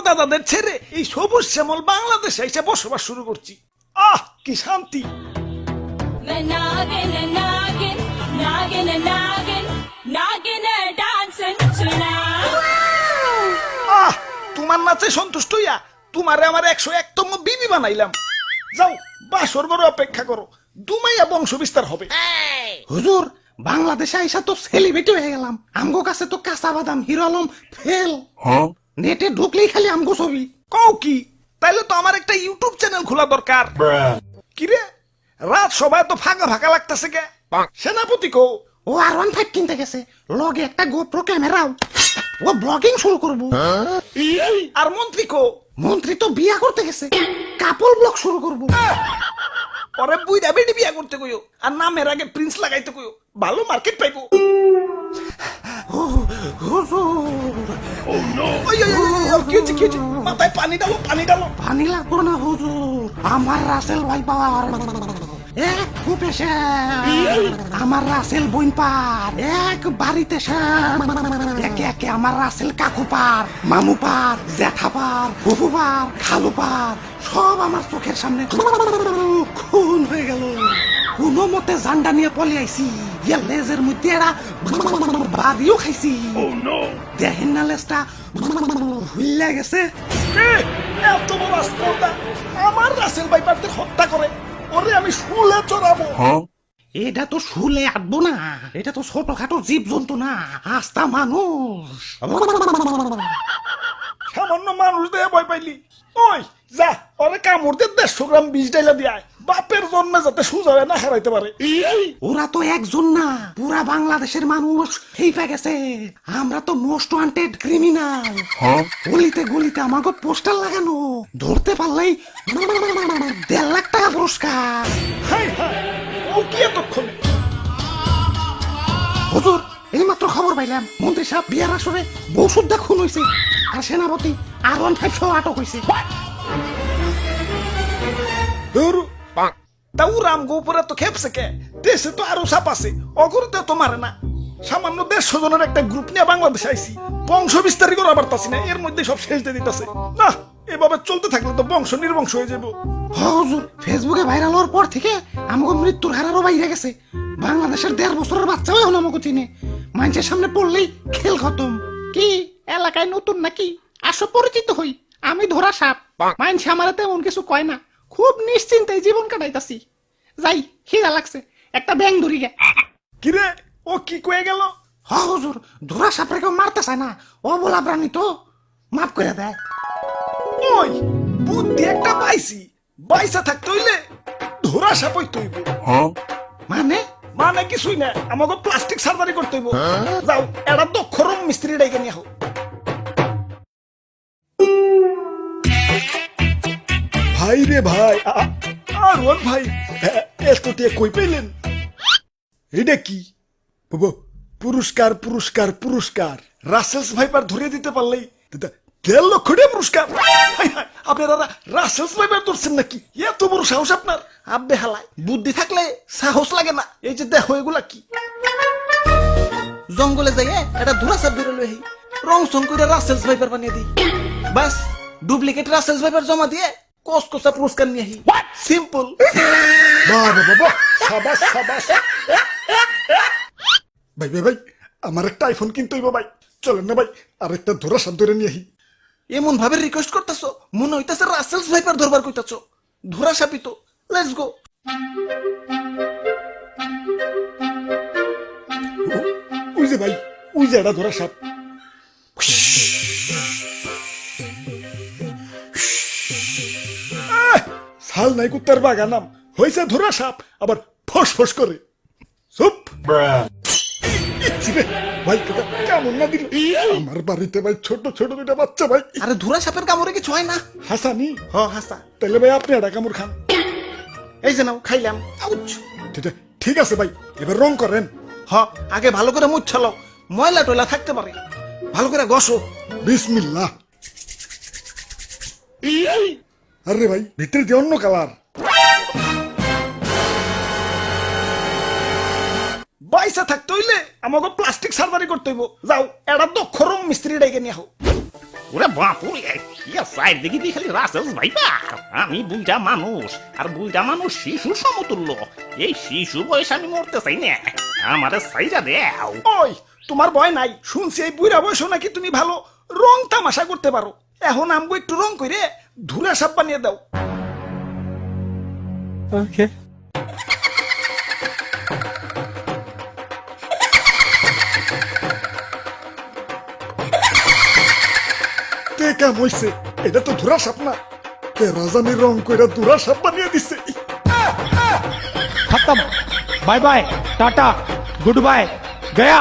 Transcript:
দাদাদের ছেড়ে এই সবুজ শ্যামল বাংলাদেশে এসে বসবাস শুরু করছি। আহ কি শান্তি। আহ তোমার নাচে সন্তুষ্ট হইয়া তোমারে আমার 101তম বিবি বানাইলাম। যাও বাসর ঘরে অপেক্ষা করো, দুমাইয়া বংশ বিস্তার হবে। হুজুর, বাংলাদেশে আইসা তো সেলিব্রিটি হয়ে গেলাম। আমগো কাছে তো কাঁচা বাদাম হিরো আলম ফেল। নেটে ঢুকলেই খালি আমগো ছবি। কও কি? তাইলে তো আমার একটা ইউটিউব চ্যানেল খোলা দরকার। কিরে রাত সবাই তো ফাঁকা ফাঁকা লাগতেছে কে? সেনাপতি কো? ও R15 কিনতে গেছে, লগে একটা গোপ্রো ক্যামেরাও। ও ব্লগিং শুরু করবো। আর মন্ত্রী কো? মন্ত্রী তো বিয়া করতে গেছে, কাপল ব্লগ শুরু করবো। পরে বুইড়া বেডি বিয়া করতে কইও, আর নামের আগে প্রিন্স লাগাইতে কইও, ভালো মার্কেট পাইবো। কি হচ্ছে? মাথায় পানি ডালো, পানি ডালো। পানি লাগবো না হুজুর, আমার রাসেল ভাই পাওয়ার এক খুপেছে। আমার রাসেল বইন পার এক বাড়িতে একে একে আমার রাসেল কাকু পার, মামু পার, জ্যাঠা পার, ফুফু পার, খালু পার, সব আমার চোখের সামনে খুন হয়ে গেল। কোনো মতে জান্ডা নিয়ে পলে আইছি, লেজের মধ্যে এরা বাড়িও খাইছি। দেখেন না লেজটা হুইল্লা গেছে। এত বড় আস্পর্ধা, আমার রাসেল ভাইপারদের হত্যা করে ওরে আমি শুলে চড়াবো। এটা তো শুলে আটবো না, এটা তো ছোটখাটো জীব জন্তু না, আস্তা মানুষ। সামান্য মানুষ দেয়া ভয় পাইলি? ওই যা ওরে কামড় দিয়ে 150 গ্রাম বিষ ডাইলা দিয়ায়, বাপের জন্মে যাতে সুজা না হারাইতে পারে। ওরা তো একজন না, পুরা বাংলাদেশের মানুষ হেইপা গেছে। আমরা তো মোস্ট ওয়ান্টেড ক্রিমিনাল। গলিতে গলিতে আমাকে পোস্টার লাগানো, ধরতে পারলেই 1.5 লাখ টাকা পুরস্কার। হাই হাই, ও কি এতক্ষণে? হুজুর, এই মাত্র খবর পাইলাম মন্ত্রী সাহেব বিয়ার আসরে বউ সুদ্ধা খুন হয়েছে, আর সেনাপতি R15 সহ আটক হয়েছে। তাও রামগো উপরে তো খেপছে কে? দেশে তো আরো সাপ আছে, অগরতে তো মারে না। সামান্য 150 জনের একটা গ্রুপ নিয়ে বাংলাদেশে আইছি, বংশ বিস্তারই করা পারতাছি না, এর মধ্যে সব শেষ দিয়ে দিতেছে। না এভাবে চলতে থাকলে তো বংশ নির্বংশ হয়ে যাবো। হুজুর, ফেসবুকে ভাইরাল হওয়ার পর থেকে আমাকে মৃত্যুর হারারও বাইরে গেছে। বাংলাদেশের 1.5 বছরের বাচ্চাও এখন আমাকে চিনে, মানুষের সামনে পড়লেই খেল খতম। কি এলাকায় নতুন নাকি? আসো পরিচিত হই, আমি ধরা সাপ। মানুষ আমার তেমন কিছু কয় না, খুব নিশ্চিন্তে জীবন কাটাইতাছি। যাই, খিদা লাগছে, একটা ব্যাং ধরি গে। কিরে ও কি কয়ে গেল? হুজুর, ধরা সাপরে কেউ মারতে চায় না, ও বলা প্রাণী তো মাফ করে দেয়। ওই বুদ্ধি একটা পাইছি, বাইসা থাকতে হইলে ধরা সাপ হইতে হইব। মানে মানে কিছুই না, আমাকে প্লাস্টিক সার্জারি করতে হইব। যাও এটা দক্ষ রুম মিস্ত্রি ডাইকে নিয়ে আহো। ভাই রে ভাই, আর ওর ভাই এতটিয়া কই পাইলেন? এটা কি? পুরস্কার পুরস্কার পুরস্কার, রাসেলস ভাইপার ধরে দিতে পারলেই 1.5 লক্ষ টাকা পুরস্কার। আপনারা রাসেলস ভাইপার ধরছেন নাকি? এত বড় সাহস আপনার? আব্বে হালায়, বুদ্ধি থাকলে সাহস লাগে না। এই যে দেখো এগুলা কি? জঙ্গলে যাইয়ে এটা ধরা সাপ ধরে লই, রং সং করে রাসেলস ভাইপার বানিয়ে দিই। বাস ডুপ্লিকেট রাসেলস ভাইপার জমা দিয়ে কসকসা পুরস্কার নিয়ে আহি। সিম্পল। বাবা বাবা, সাবাস সাবাস। ভাই ভাই ভাই, আমার একটা আইফোন কিনতে হইব ভাই, চলেন না ভাই আরেকটা ধরা সাপ ধরে নিয়ে আহি। এমন ভাবে রিকোয়েস্ট করতেছো মনে হইতাছে রাসেলস ভাইপার ধরবার কইতাছো। ধরা সাপই তো, লেটস গো। ওই যে ভাই, ওই যে এটা ধরা সাপ। সাল নাই কুত্তার বাগানাম হয়েছে ধরা সাপ, আবার ফস ফস করে। চুপ ভাই, কেমন না দিল আমার বাড়িতে ভাই, ছোট ছোট দুটা বাচ্চা ভাই। আরে ধরা সাপের কামড়ে কিছু হয় না। হাসানি? হ হাসা। তাহলে ভাই আপনি একটা কামড় খান। এই যে নাও, খাইলাম। আউচ। ঠিক আছে ভাই, এবার রং করেন। হ, আগে ভালো করে মুছ ছালাও, ময়লা টয়লা থাকতে পারে। ভালো করে ঘষো। বিসমিল্লাহ। আরে ভাই, ভিতরে দিয়ে অন্য কালার। বাইসা থাকতে হইলে আমাকে প্লাস্টিক সার্জারি করতে হইব। যাও এটা দক্ষ রং মিস্ত্রি ডাইকে নিয়ে আহো। ওরে বাপুরে, ইয়া সাইড দেখি দি খালি রাসেলস ভাইবা আমি বুঝা মানুষ আর বুঝা মানুষ শিশু সমতুল্য এই শিশু বয়স আমি মরতে চাই না আমারে সাইজা দেও ওই তোমার ভয় নাই শুনছি এই বুড়া বয়স নাকি তুমি ভালো রং তামাশা করতে পারো এখন আমগো একটু রং করে ধুলা সাপ বানিয়ে দাও কে কাম হইছে এটা তো ধুরা সাপ না কে রাজানি রং কইরা ধুরা সাপ বানিয়ে দিছে खत्म bye bye tata good bye गया